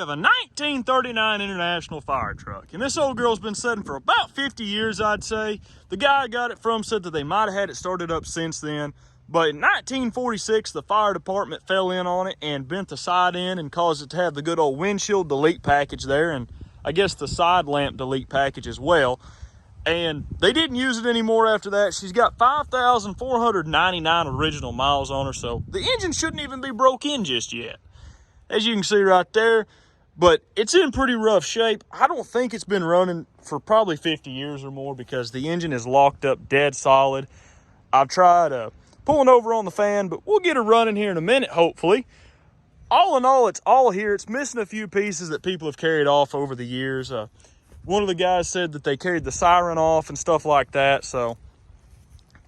we have a 1939 International fire truck. And this old girl's been sitting for about 50 years, I'd say. The guy I got it from said that they might have had it started up since then. But in 1946, the fire department fell in on it and bent the side end and caused it to have the good old windshield delete package there. And I guess the side lamp delete package as well. And they didn't use it anymore after that. She's got 5,499 original miles on her, so the engine shouldn't even be broke in just yet, as you can see right there. But it's in pretty rough shape. I don't think it's been running for probably 50 years or more because the engine is locked up dead solid. I've tried pulling over on the fan, but we'll get her running here in a minute, hopefully. All in all, it's all here. It's missing a few pieces that people have carried off over the years. One of the guys said that they carried the siren off and stuff like that, so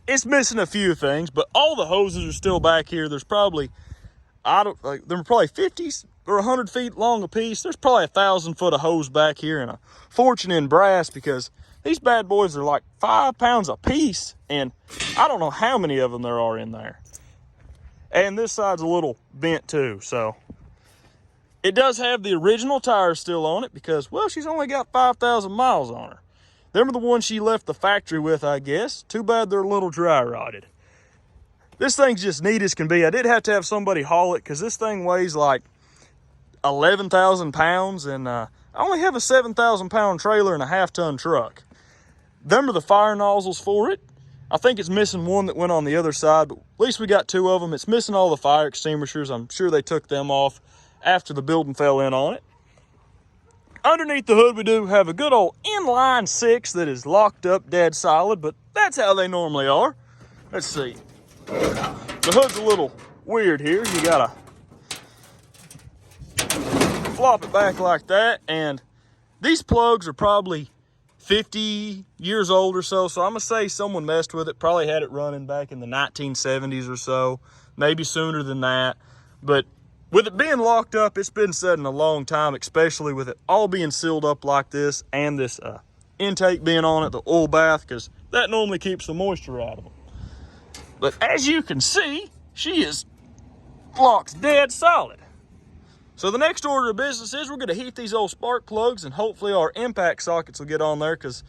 it's missing a few things, but all the hoses are still back here. There's probably, they're probably 50 or 100 feet long a piece. There's probably 1,000 foot of hose back here, and a fortune in brass because these bad boys are like 5 pounds a piece, and I don't know how many of them there are in there. And this side's a little bent too, so. It does have the original tires still on it because, well, she's only got 5,000 miles on her. Them are the ones she left the factory with, I guess. Too bad they're a little dry rotted. This thing's just neat as can be. I did have to have somebody haul it because this thing weighs like 11,000 pounds, and I only have a 7,000 pound trailer and a half-ton truck. Them are the fire nozzles for it. I think it's missing one that went on the other side, but at least we got 2 of them. It's missing all the fire extinguishers. I'm sure they took them off after the building fell in on it. Underneath the hood, we do have a good old inline 6 that is locked up dead solid, but that's how they normally are. Let's see. The hood's a little weird here. You gotta flop it back like that, and these plugs are probably 50 years old or so, so I'm gonna say someone messed with it, probably had it running back in the 1970s or so, maybe sooner than that, but with it being locked up, it's been sitting a long time, especially with it all being sealed up like this and this intake being on it, the oil bath, because that normally keeps the moisture out of them. But as you can see, she is locked dead solid. So the next order of business is we're going to heat these old spark plugs, and hopefully our impact sockets will get on there because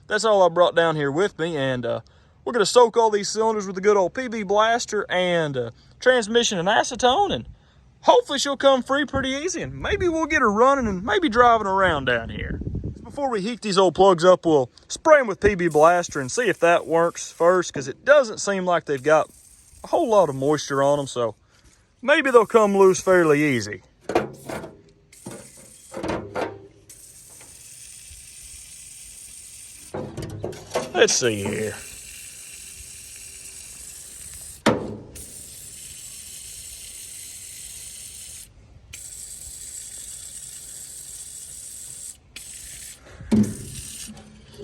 that's all I brought down here with me. And we're going to soak all these cylinders with a good old PB blaster and transmission and acetone, and hopefully she'll come free pretty easy, and maybe we'll get her running and maybe driving around down here. Before we heat these old plugs up, we'll spray them with PB Blaster and see if that works first, because it doesn't seem like they've got a whole lot of moisture on them, so maybe they'll come loose fairly easy. Let's see here.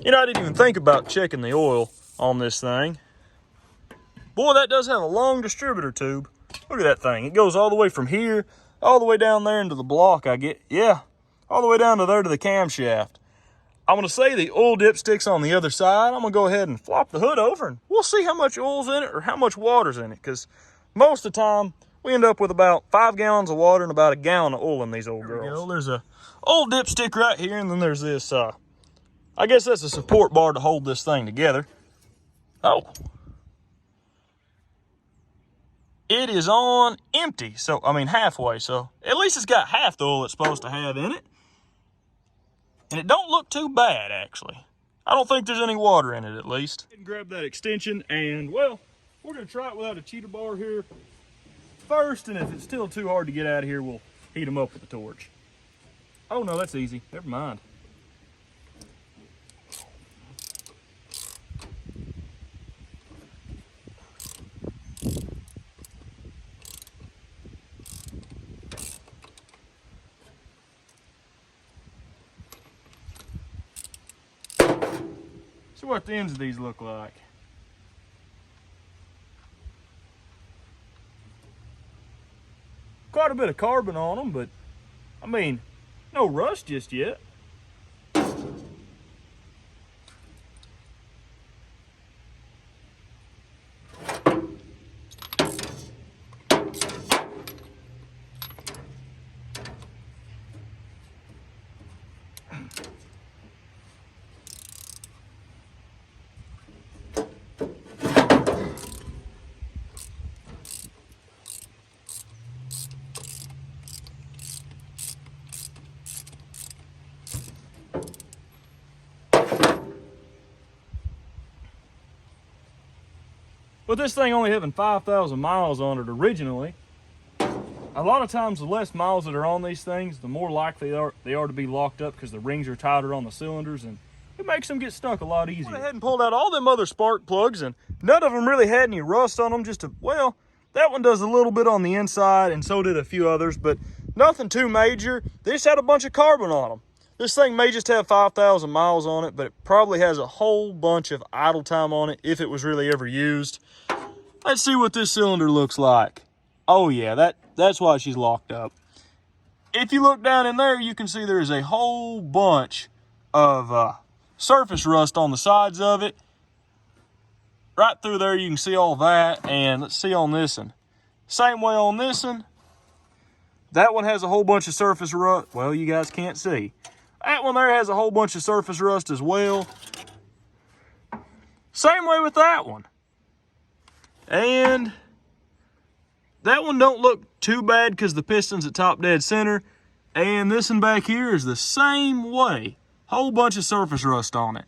You know, I didn't even think about checking the oil on this thing. Boy, that does have a long distributor tube. Look at that thing. It goes all the way from here, all the way down there into the block, yeah, all the way down to there to the camshaft. I'm going to say the oil dipstick's on the other side. I'm going to go ahead and flop the hood over, and we'll see how much oil's in it or how much water's in it, because most of the time, we end up with about 5 gallons of water and about a gallon of oil in these old girls. There we go. There's a old dipstick right here, and then there's this, I guess that's a support bar to hold this thing together. Oh. It is on empty, so, I mean halfway, so at least it's got half the oil it's supposed to have in it. And it don't look too bad, actually. I don't think there's any water in it, at least. Grab that extension, and, well, we're going to try it without a cheater bar here first, and if it's still too hard to get out of here, we'll heat them up with a torch. Oh, no, that's easy. Never mind. See what the ends of these look like. Quite a bit of carbon on them, but I mean, no rust just yet. With this thing only having 5,000 miles on it originally, a lot of times the less miles that are on these things, the more likely they are to be locked up because the rings are tighter on the cylinders, and it makes them get stuck a lot easier. I went ahead and pulled out all them other spark plugs, and none of them really had any rust on them. Well, that one does a little bit on the inside, and so did a few others, but nothing too major. They just had a bunch of carbon on them. This thing may just have 5,000 miles on it, but it probably has a whole bunch of idle time on it if it was really ever used. Let's see what this cylinder looks like. Oh yeah, that's why she's locked up. If you look down in there, you can see there is a whole bunch of surface rust on the sides of it. Right through there, you can see all that. And let's see on this one. Same way on this one. That one has a whole bunch of surface rust. Well, you guys can't see. That one there has a whole bunch of surface rust as well. Same way with that one. And that one don't look too bad because the piston's at top dead center. And this one back here is the same way. Whole bunch of surface rust on it.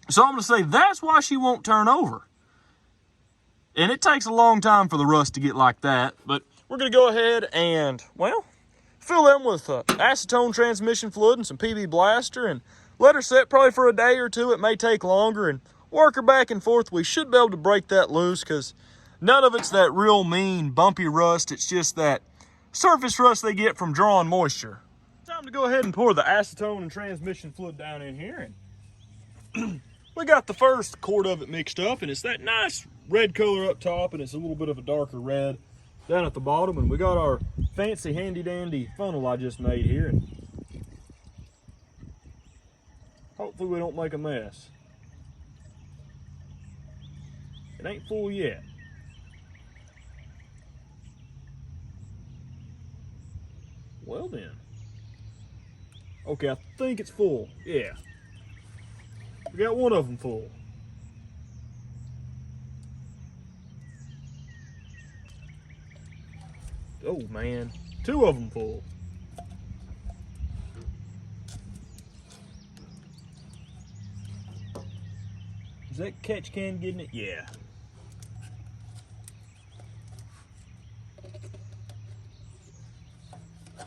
So I'm going to say that's why she won't turn over. And it takes a long time for the rust to get like that. But we're going to go ahead and, well, fill them with acetone transmission fluid and some PB Blaster and let her set probably for a day or two. It may take longer, and work her back and forth. We should be able to break that loose because none of it's that real mean bumpy rust. It's just that surface rust they get from drawing moisture. Time to go ahead and pour the acetone and transmission fluid down in here. And we got the first quart of it mixed up, and it's that nice red color up top, and it's a little bit of a darker red down at the bottom. And we got our fancy handy dandy funnel I just made here, and hopefully we don't make a mess. It ain't full yet. Well then. Okay, I think it's full. Yeah. We got one of them full. Oh man, two of them full. Is that catch can getting it? Yeah.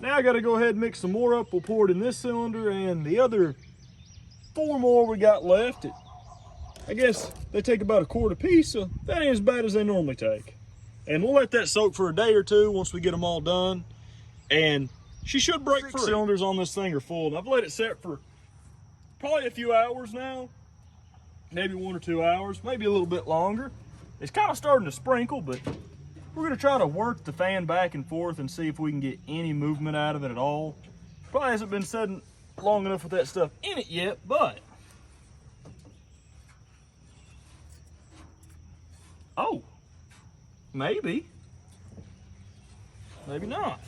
Now I gotta go ahead and mix some more up. We'll pour it in this cylinder, and the other 4 more we got left. I guess they take about a quart apiece, so that ain't as bad as they normally take. And we'll let that soak for a day or two once we get them all done. And she should break free. Cylinders on this thing are full. And I've let it set for probably a few hours now. Maybe 1 or 2 hours, maybe a little bit longer. It's kind of starting to sprinkle, but we're gonna try to work the fan back and forth and see if we can get any movement out of it at all. Probably hasn't been setting long enough with that stuff in it yet, but. Oh, maybe. Maybe not.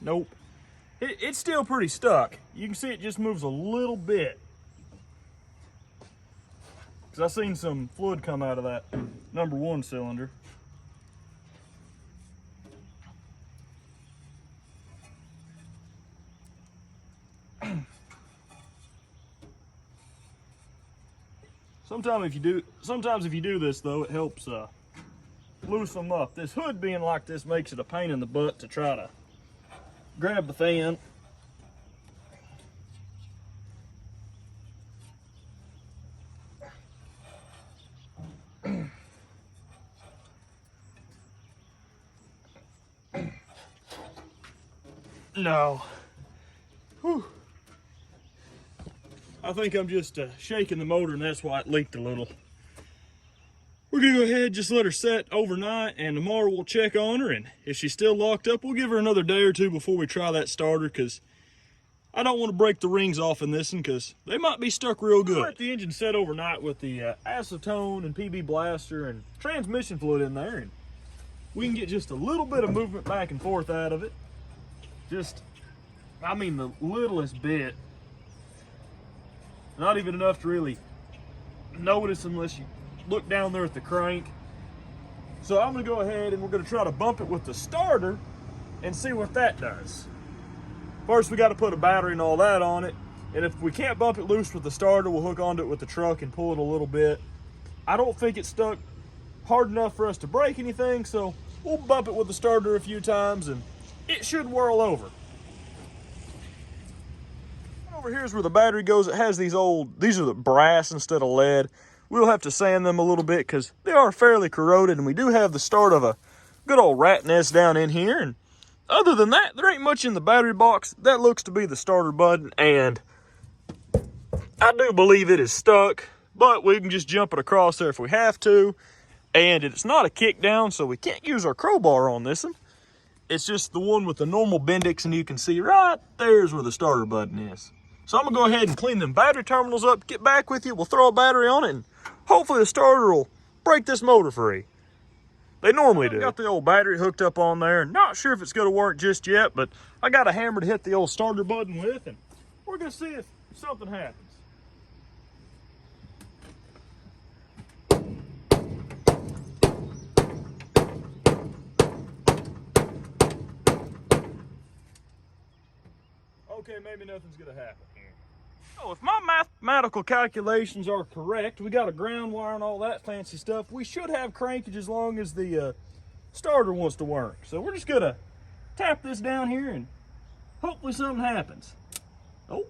Nope. It's still pretty stuck. You can see it just moves a little bit. Because I've seen some fluid come out of that number 1 cylinder. Sometimes if you do this though, it helps loosen them up. This hood being like this makes it a pain in the butt to try to grab the fan. No. Whew. I think I'm just shaking the motor, and that's why it leaked a little. We're gonna go ahead, just let her set overnight, and tomorrow we'll check on her, and if she's still locked up, we'll give her another day or two before we try that starter, because I don't want to break the rings off in this one, because they might be stuck real good. We'll let the engine set overnight with the acetone and PB Blaster and transmission fluid in there, and we can get just a little bit of movement back and forth out of it. Just, I mean, the littlest bit. Not even enough to really notice unless you look down there at the crank. So I'm gonna go ahead and we're gonna try to bump it with the starter and see what that does. First, we gotta put a battery and all that on it. And if we can't bump it loose with the starter, we'll hook onto it with the truck and pull it a little bit. I don't think it's stuck hard enough for us to break anything, so we'll bump it with the starter a few times and it should whirl over. Over here is where the battery goes. It has these are the brass instead of lead. We'll have to sand them a little bit because they are fairly corroded, and we do have the start of a good old rat nest down in here. And other than that, there ain't much in the battery box. That looks to be the starter button, and I do believe it is stuck, but we can just jump it across there if we have to. And it's not a kick down, so we can't use our crowbar on this one. It's just the one with the normal Bendix, and you can see right there's where the starter button is. So I'm gonna go ahead and clean them battery terminals up, get back with you, we'll throw a battery on it, and hopefully the starter will break this motor free. They normally do. Got the old battery hooked up on there. Not sure if it's gonna work just yet, but I got a hammer to hit the old starter button with, and we're gonna see if something happens. Okay, maybe nothing's gonna happen here. Oh, if my mathematical calculations are correct, we got a ground wire and all that fancy stuff. We should have crankage as long as the starter wants to work. So we're just gonna tap this down here and hopefully something happens. Oh,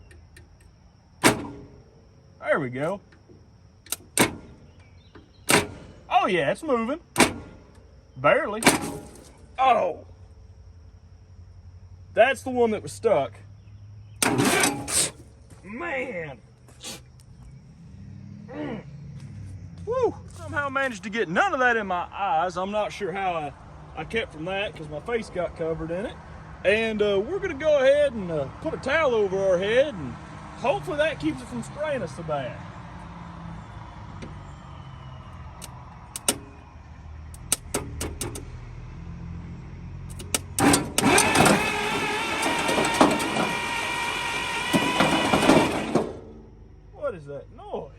there we go. Oh yeah, it's moving. Barely. Oh, that's the one that was stuck. Man. Woo. Somehow managed to get none of that in my eyes. I'm not sure how I kept from that because my face got covered in it. And we're going to go ahead and put a towel over our head, and hopefully that keeps it from spraying us so bad. What is that noise?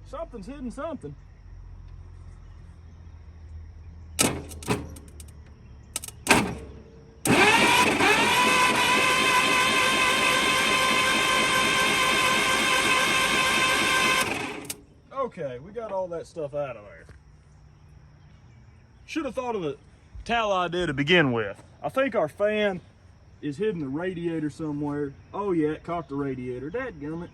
Something's hitting something. Okay, we got all that stuff out of there. Should have thought of the towel idea to begin with. I think our fan is hidden the radiator somewhere. Oh yeah, it caught the radiator. Dadgummit.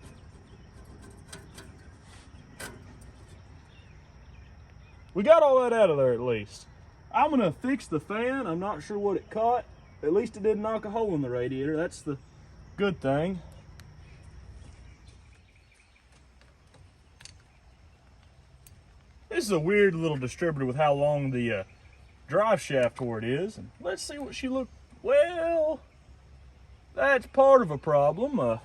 We got all that out of there at least. I'm gonna fix the fan. I'm not sure what it caught. At least it didn't knock a hole in the radiator. That's the good thing. This is a weird little distributor with how long the drive shaft cord is. And let's see what she looked. Well, that's part of a problem. The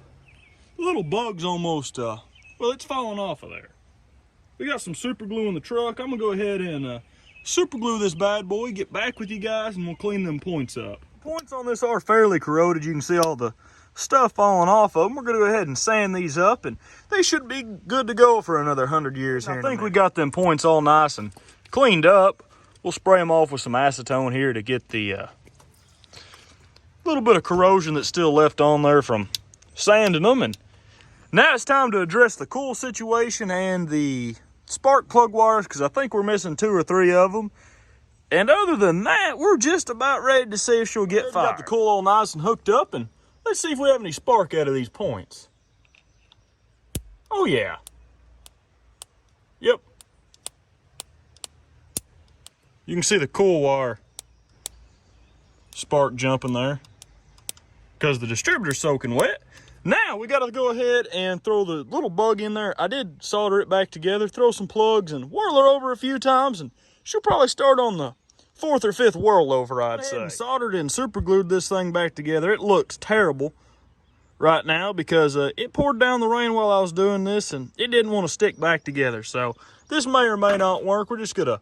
little bug's almost, well, it's falling off of there. We got some super glue in the truck. I'm gonna go ahead and super glue this bad boy, get back with you guys, and we'll clean them points up. Points on this are fairly corroded. You can see all the stuff falling off of them. We're gonna go ahead and sand these up, and they should be good to go for another 100 years here. I think we got them points all nice and cleaned up. We'll spray them off with some acetone here to get the little bit of corrosion that's still left on there from sanding them. And now it's time to address the cool situation and the spark plug wires, because I think we're missing 2 or 3 of them. And other than that, we're just about ready to see if she'll get fired. Got the cool all nice and hooked up, and let's see if we have any spark out of these points. Oh yeah. Yep. You can see the cool wire spark jumping there because the distributor's soaking wet. Now we got to go ahead and throw the little bug in there. I did solder it back together, throw some plugs and whirl her over a few times, and she'll probably start on the 4th or 5th whirl over, I'd say. And soldered and super glued this thing back together. It looks terrible right now because it poured down the rain while I was doing this, and it didn't want to stick back together. So this may or may not work. We're just gonna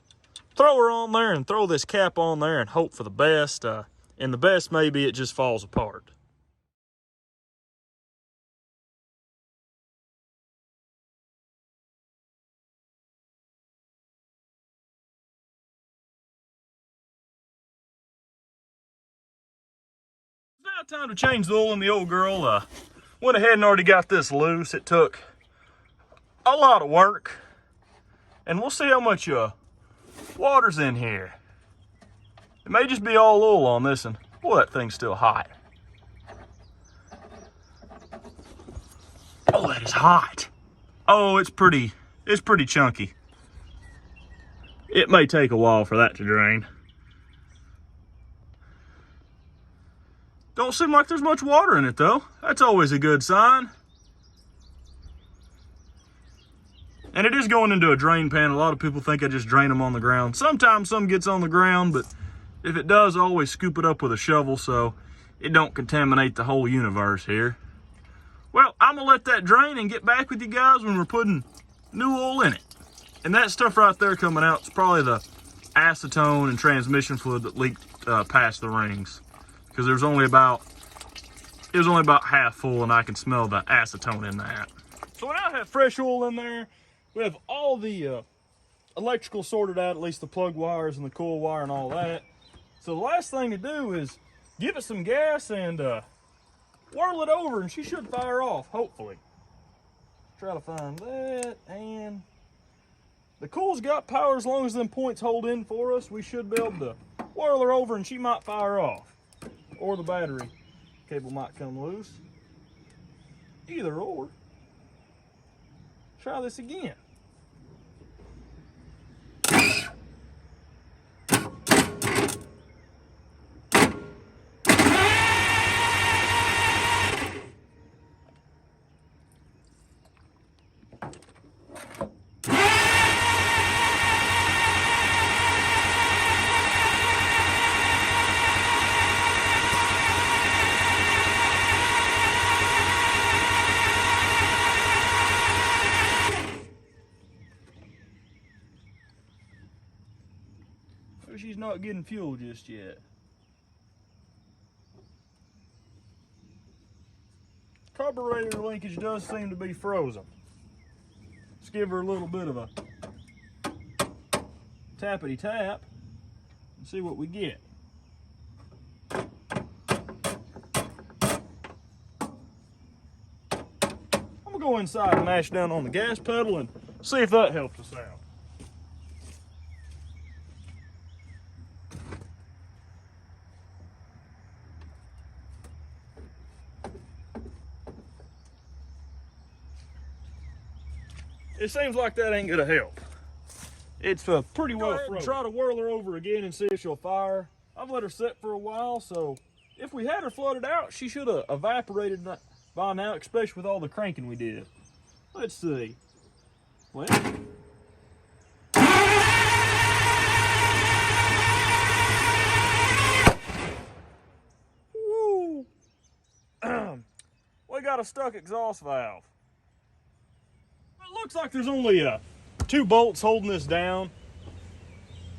throw her on there and throw this cap on there and hope for the best. And the best maybe it just falls apart. It's now time to change the oil in the old girl. Went ahead and already got this loose. It took a lot of work. And we'll see how much water's in here. It may just be all oil on this one. Boy, that thing's still hot. Oh, that is hot. Oh, it's pretty chunky. It may take a while for that to drain. Don't seem like there's much water in it though. That's always a good sign. And it is going into a drain pan. A lot of people think I just drain them on the ground. Sometimes some gets on the ground, but if it does, I always scoop it up with a shovel so it don't contaminate the whole universe here. Well, I'm gonna let that drain and get back with you guys when we're putting new oil in it. And that stuff right there coming out is probably the acetone and transmission fluid that leaked past the rings. Because it was only about half full and I can smell the acetone in that. So we now have fresh oil in there. We have all the electrical sorted out, at least the plug wires and the coil wire and all that. So the last thing to do is give it some gas and whirl it over and she should fire off, hopefully. Try to find that, and the coil's got power as long as them points hold in for us. We should be able to whirl her over and she might fire off. Or the battery cable might come loose. Either or. Try this again. She's not getting fuel just yet. Carburetor linkage does seem to be frozen. Let's give her a little bit of a tappity tap and see what we get. I'm gonna go inside and mash down on the gas pedal and see if that helps us out. It seems like that ain't gonna help. It's pretty well frozen. Try to whirl her over again and see if she'll fire. I've let her sit for a while, so if we had her flooded out, she should have evaporated by now, especially with all the cranking we did. Let's see. Well, woo! We got a stuck exhaust valve. It looks like there's only 2 bolts holding this down.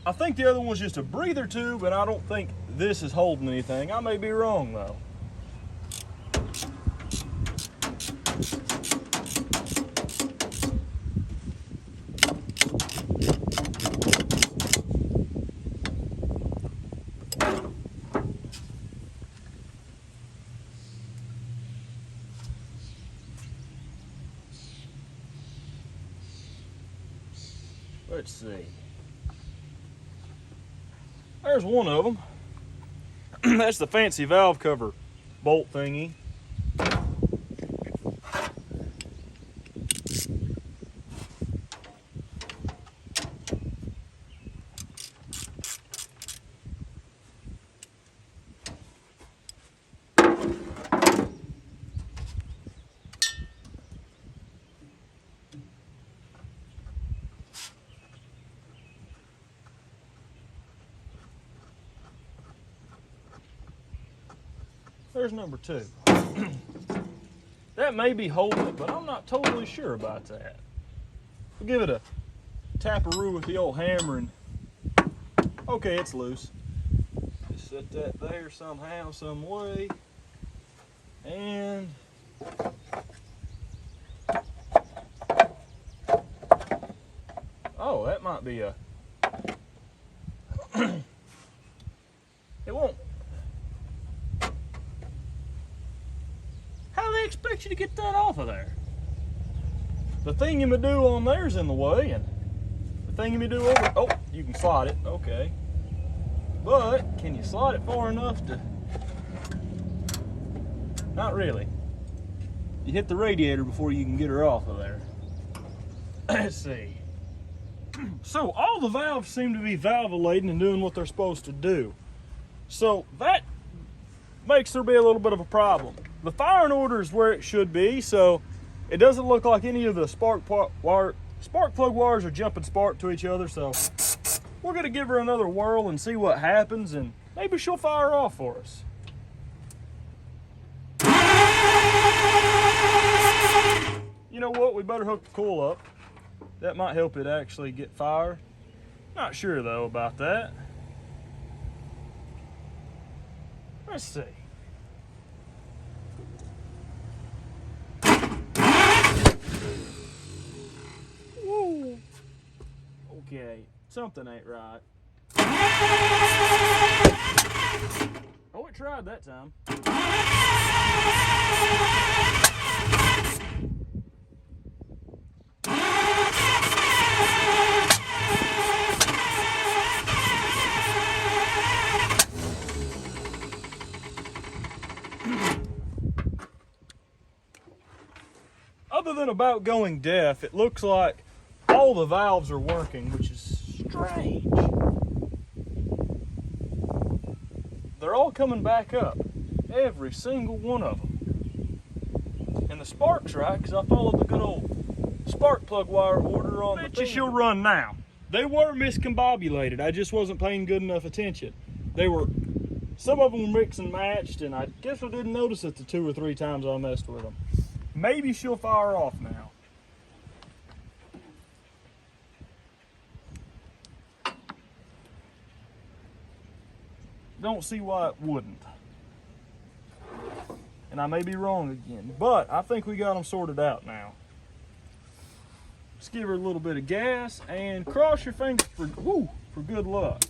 I think the other one's just a breather tube, and I don't think this is holding anything. I may be wrong though. Let's see. There's one of them. That's the fancy valve cover bolt thingy. There's number 2. That may be holding it, but I'm not totally sure about that. We'll give it a taparoo with the old hammer and Okay, it's loose. Just set that there somehow, some way. And oh, that might be a it won't. How do they expect you to get that off of there? The thingy-ma-do on there's in the way, and the thingy-ma-do over. Oh, you can slide it. Okay. But can you slide it far enough to? Not really. You hit the radiator before you can get her off of there. Let's see. So all the valves seem to be valvulating and doing what they're supposed to do. So that makes there be a little bit of a problem. The firing order is where it should be, so it doesn't look like any of the spark plug wires are jumping spark to each other. So we're gonna give her another whirl and see what happens, and maybe she'll fire off for us. You know what? We better hook the coil up. That might help it actually get fired. Not sure though about that. Let's see. Woo. Okay, something ain't right. Oh, it tried that time. Other than about going deaf, it looks like all the valves are working, which is strange. They're all coming back up, every single one of them. And the spark's right, because I followed the good old spark plug wire order on the thing. She'll run now. They were miscombobulated. I just wasn't paying good enough attention. Some of them were mixed and matched, and I guess I didn't notice it the 2 or 3 times I messed with them. Maybe she'll fire off now. Don't see why it wouldn't. And I may be wrong again, but I think we got them sorted out now. Let's give her a little bit of gas and cross your fingers for good luck.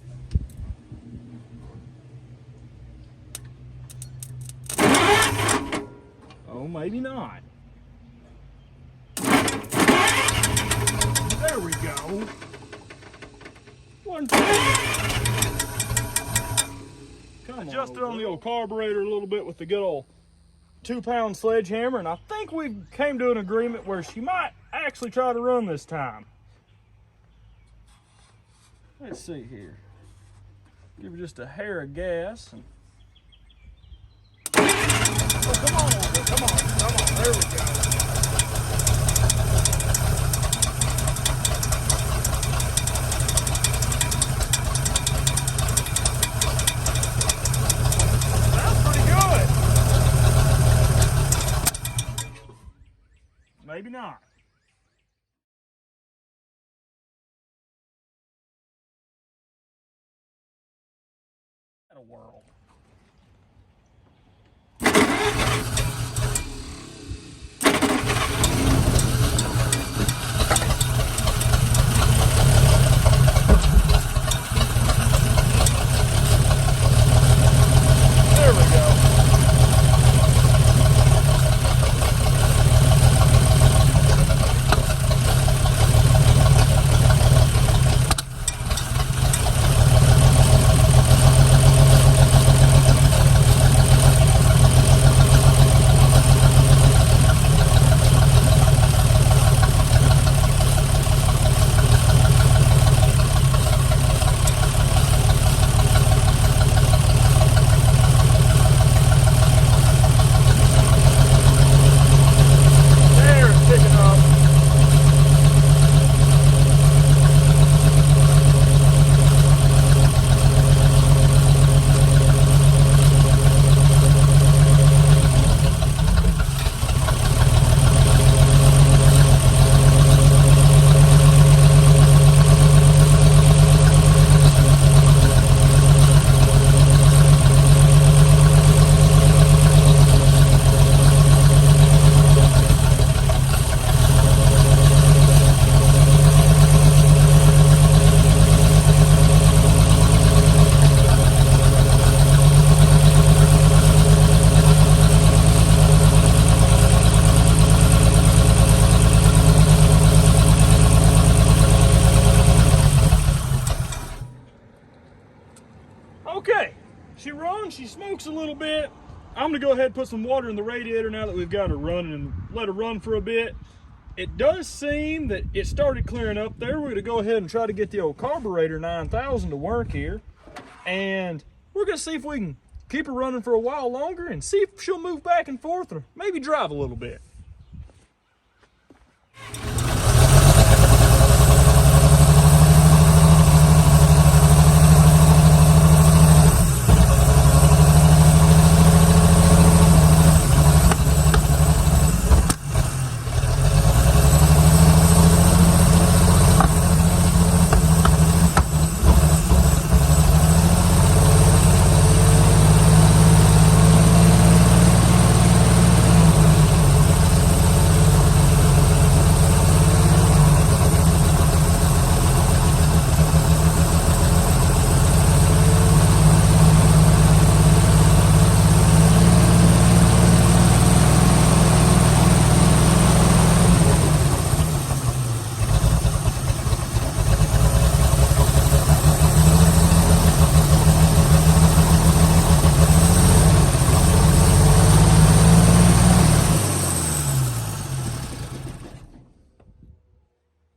Oh, maybe not. There we go. One adjusted on the old carburetor a little bit with the good old 2-pound sledgehammer, and I think we came to an agreement where she might actually try to run this time. Let's see here. Give her just a hair of gas. And oh, come on, come on, come on. There we go. Maybe not. A whirl. There we go. Okay, she runs, she smokes a little bit. I'm gonna go ahead and put some water in the radiator now that we've got her running and let her run for a bit. It does seem that it started clearing up there. We're gonna go ahead and try to get the old carburetor 9000 to work here. And we're gonna see if we can keep her running for a while longer and see if she'll move back and forth or maybe drive a little bit.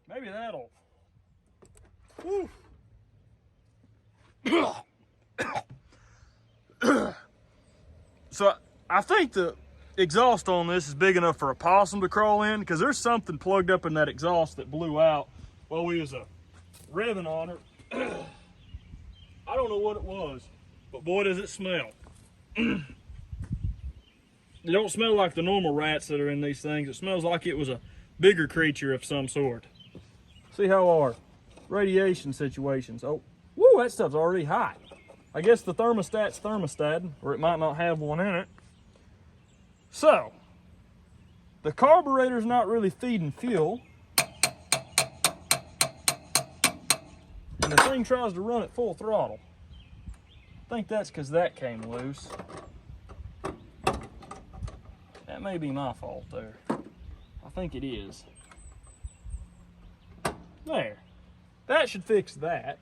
Maybe that'll. Whew. So I think the exhaust on this is big enough for a possum to crawl in, because there's something plugged up in that exhaust that blew out while we was revving on her. I don't know what it was, but boy does it smell. It don't smell like the normal rats that are in these things. It smells like it was a bigger creature of some sort. See how our radiation situations. Oh, woo, that stuff's already hot. I guess the thermostat's thermostating, or it might not have one in it. So, the carburetor's not really feeding fuel. And the thing tries to run at full throttle. I think that's because that came loose. That may be my fault there. I think it is. There. That should fix that.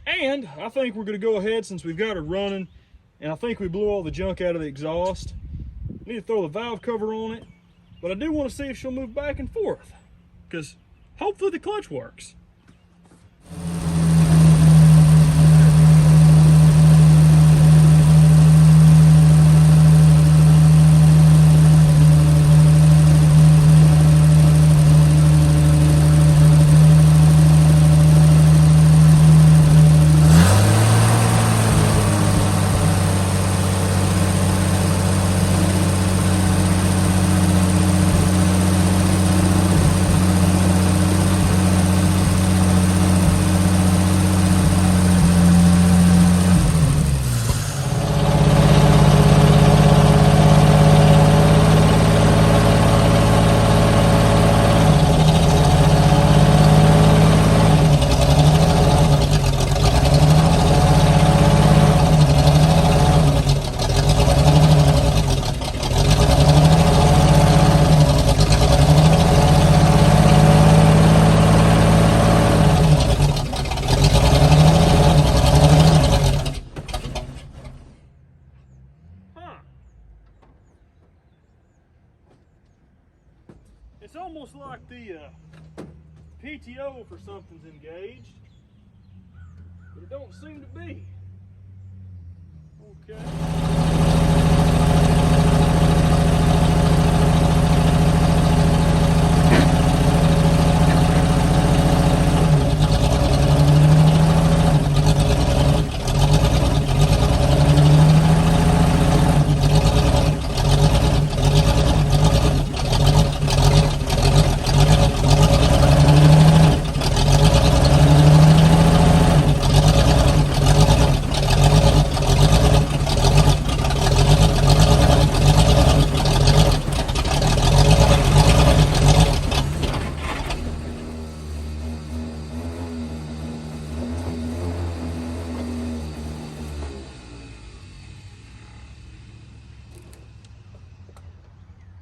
And I think we're going to go ahead, since we've got her running, and I think we blew all the junk out of the exhaust. Need to throw the valve cover on it, but I do want to see if she'll move back and forth, because hopefully the clutch works. It's almost like the PTO for something's engaged, but it don't seem to be. Okay.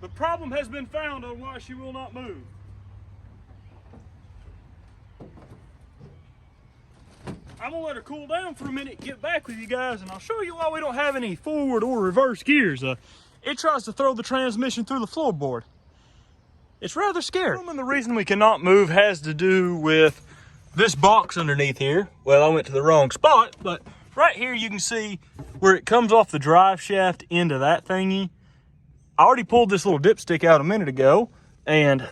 The problem has been found on why she will not move. I'm gonna let her cool down for a minute, get back with you guys, and I'll show you why we don't have any forward or reverse gears. It tries to throw the transmission through the floorboard. It's rather scary. And the reason we cannot move has to do with this box underneath here. Well, I went to the wrong spot, but right here you can see where it comes off the drive shaft into that thingy. I already pulled this little dipstick out a minute ago, and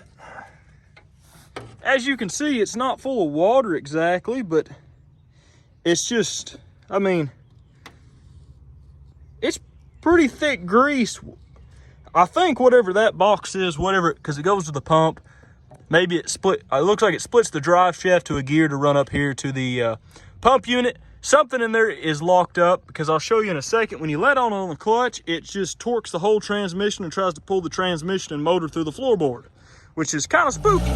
as you can see, it's not full of water exactly, but it's just, I mean, it's pretty thick grease. I think whatever that box is, whatever, because it goes to the pump, maybe it looks like it splits the drive shaft to a gear to run up here to the pump unit. Something in there is locked up, because I'll show you in a second. When you let on the clutch, it just torques the whole transmission and tries to pull the transmission and motor through the floorboard, which is kind of spooky.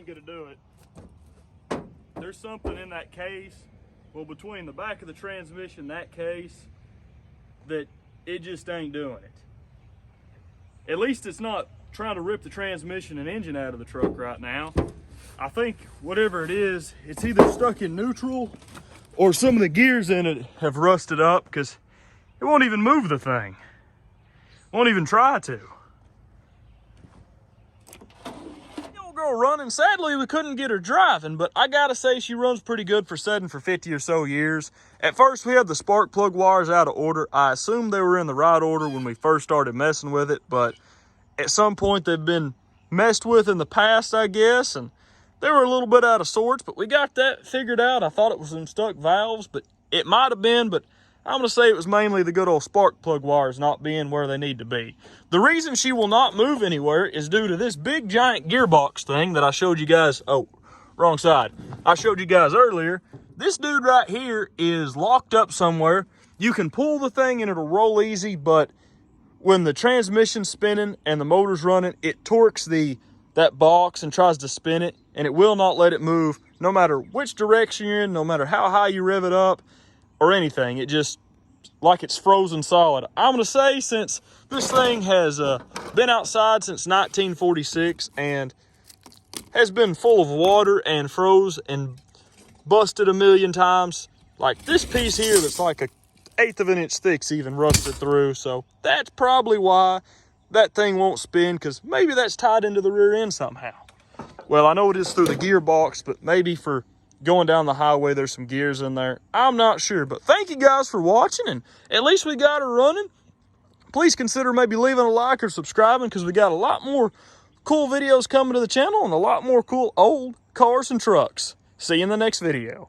Gonna do it. There's something in that case, well, between the back of the transmission and that case, that it just ain't doing it. At least it's not trying to rip the transmission and engine out of the truck right now. I think whatever it is, it's either stuck in neutral or some of the gears in it have rusted up, because it won't even move the thing. Won't even try to. Girl running. Sadly, we couldn't get her driving, but I gotta say she runs pretty good for setting for 50 or so years. At first, we had the spark plug wires out of order. I assumed they were in the right order when we first started messing with it, but at some point they've been messed with in the past, I guess, and they were a little bit out of sorts, but we got that figured out. I thought it was some stuck valves, but it might have been, but I'm gonna say it was mainly the good old spark plug wires not being where they need to be. The reason she will not move anywhere is due to this big giant gearbox thing that I showed you guys. Oh, wrong side. I showed you guys earlier. This dude right here is locked up somewhere. You can pull the thing and it'll roll easy, but when the transmission's spinning and the motor's running, it torques that box and tries to spin it, and it will not let it move no matter which direction you're in, no matter how high you rev it up or anything. It just, like it's frozen solid. I'm gonna say, since this thing has been outside since 1946 and has been full of water and froze and busted a million times, like this piece here that's like a 1/8 of an inch thick's even rusted through, so that's probably why that thing won't spin, because maybe that's tied into the rear end somehow. Well, I know it is through the gearbox, but maybe for going down the highway there's some gears in there. I'm not sure, but thank you guys for watching, and at least we got her running. Please consider maybe leaving a like or subscribing, because we got a lot more cool videos coming to the channel and a lot more cool old cars and trucks. See you in the next video.